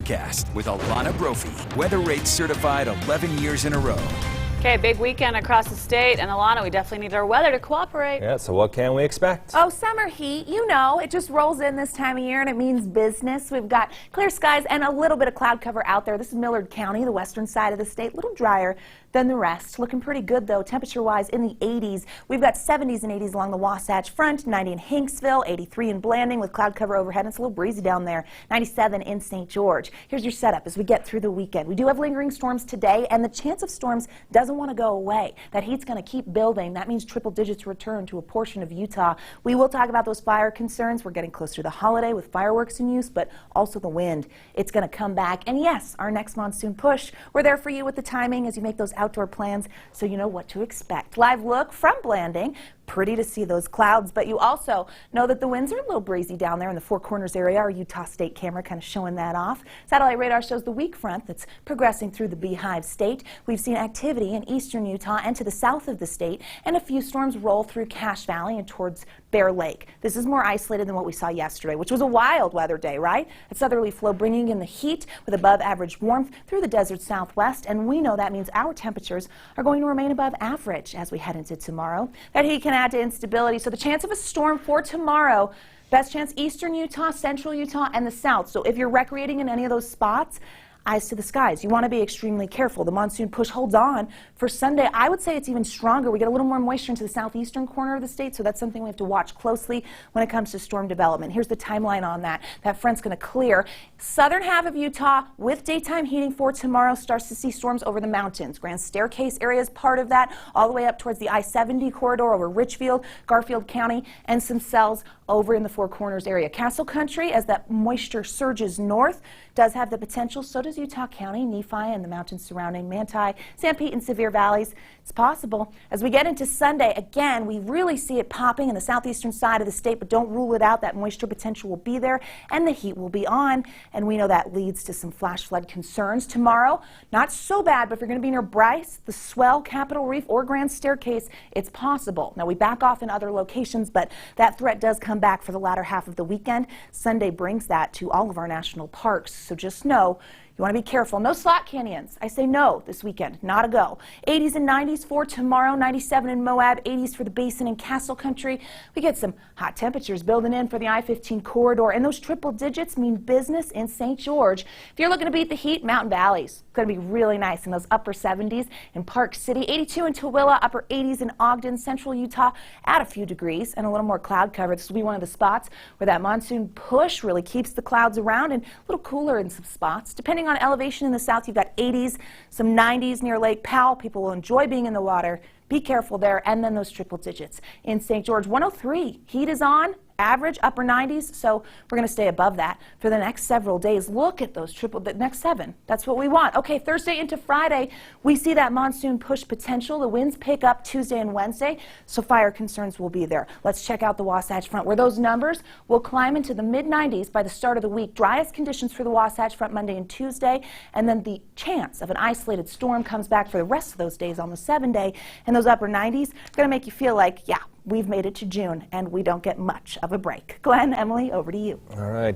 forecast with Alana Brophy. Weather rates certified 11 years in a row. Okay, big weekend across the state, and Alana, we definitely need our weather to cooperate. Yeah, so what can we expect? Oh, summer heat, you know, it just rolls in this time of year and it means business. We've got clear skies and a little bit of cloud cover out there. This is Millard County, the western side of the state, a little drier than the rest. Looking pretty good though, temperature-wise in the 80s. We've got 70s and 80s along the Wasatch Front, 90 in Hanksville, 83 in Blanding with cloud cover overhead. It's a little breezy down there, 97 in St. George. Here's your setup as we get through the weekend. We do have lingering storms today, and the chance of storms doesn't want to go away. That heat's going to keep building. That means triple digits return to a portion of Utah. We will talk about those fire concerns. We're getting closer to the holiday with fireworks in use, but also the wind. It's going to come back. And yes, our next monsoon push. We're there for you with the timing as you make those outdoor plans so you know what to expect. Live look from Blanding. Pretty to see those clouds, but you also know that the winds are a little breezy down there in the Four Corners area. Our Utah State camera kind of showing that off. Satellite radar shows the weak front that's progressing through the Beehive State. We've seen activity in eastern Utah and to the south of the state, and a few storms roll through Cache Valley and towards Bear Lake. This is more isolated than what we saw yesterday, which was a wild weather day, right? A southerly flow bringing in the heat with above average warmth through the desert southwest, and we know that means our temperatures are going to remain above average as we head into tomorrow. That heat can add to instability, so the chance of a storm for tomorrow, best chance eastern Utah, central Utah, and the south. So if you're recreating in any of those spots, eyes to the skies. You want to be extremely careful. The monsoon push holds on for Sunday. I would say it's even stronger. We get a little more moisture into the southeastern corner of the state, so that's something we have to watch closely when it comes to storm development. Here's the timeline on that. That front's going to clear. Southern half of Utah with daytime heating for tomorrow starts to see storms over the mountains. Grand Staircase area is part of that, all the way up towards the I-70 corridor over Richfield, Garfield County, and some cells over in the Four Corners area. Castle Country, as that moisture surges north, does have the potential. So does Utah County, Nephi, and the mountains surrounding Manti, San Pete, and Sevier Valleys. It's possible. As we get into Sunday, again, we really see it popping in the southeastern side of the state, but don't rule it out. That moisture potential will be there, and the heat will be on, and we know that leads to some flash flood concerns. Tomorrow, not so bad, but if you're going to be near Bryce, the Swell, Capitol Reef, or Grand Staircase, it's possible. Now, we back off in other locations, but that threat does come back for the latter half of the weekend. Sunday brings that to all of our national parks, so just know you want to be careful. No slot canyons. I say no this weekend. Not a go. 80s and 90s for tomorrow. 97 in Moab. 80s for the Basin and Castle Country. We get some hot temperatures building in for the I-15 corridor. And those triple digits mean business in St. George. If you're looking to beat the heat, Mountain Valley's going to be really nice in those upper 70s in Park City. 82 in Tooele. Upper 80s in Ogden. Central Utah. Add a few degrees and a little more cloud cover. This will be one of the spots where that monsoon push really keeps the clouds around, and a little cooler in some spots. Depending on elevation in the south, you've got 80s, some 90s near Lake Powell. People will enjoy being in the water. Be careful there. And then those triple digits in St. George. 103. Heat is on. Average upper 90s, so we're going to stay above that for the next several days. Look at those the next 7. That's what we want. Okay, Thursday into Friday, we see that monsoon push potential. The winds pick up Tuesday and Wednesday, so fire concerns will be there. Let's check out the Wasatch Front, where those numbers will climb into the mid-90s by the start of the week. Driest conditions for the Wasatch Front Monday and Tuesday, and then the chance of an isolated storm comes back for the rest of those days on the 7-day, and those upper 90s are going to make you feel like, yeah, we've made it to June, and we don't get much of a break. Glenn, Emily, over to you. All right.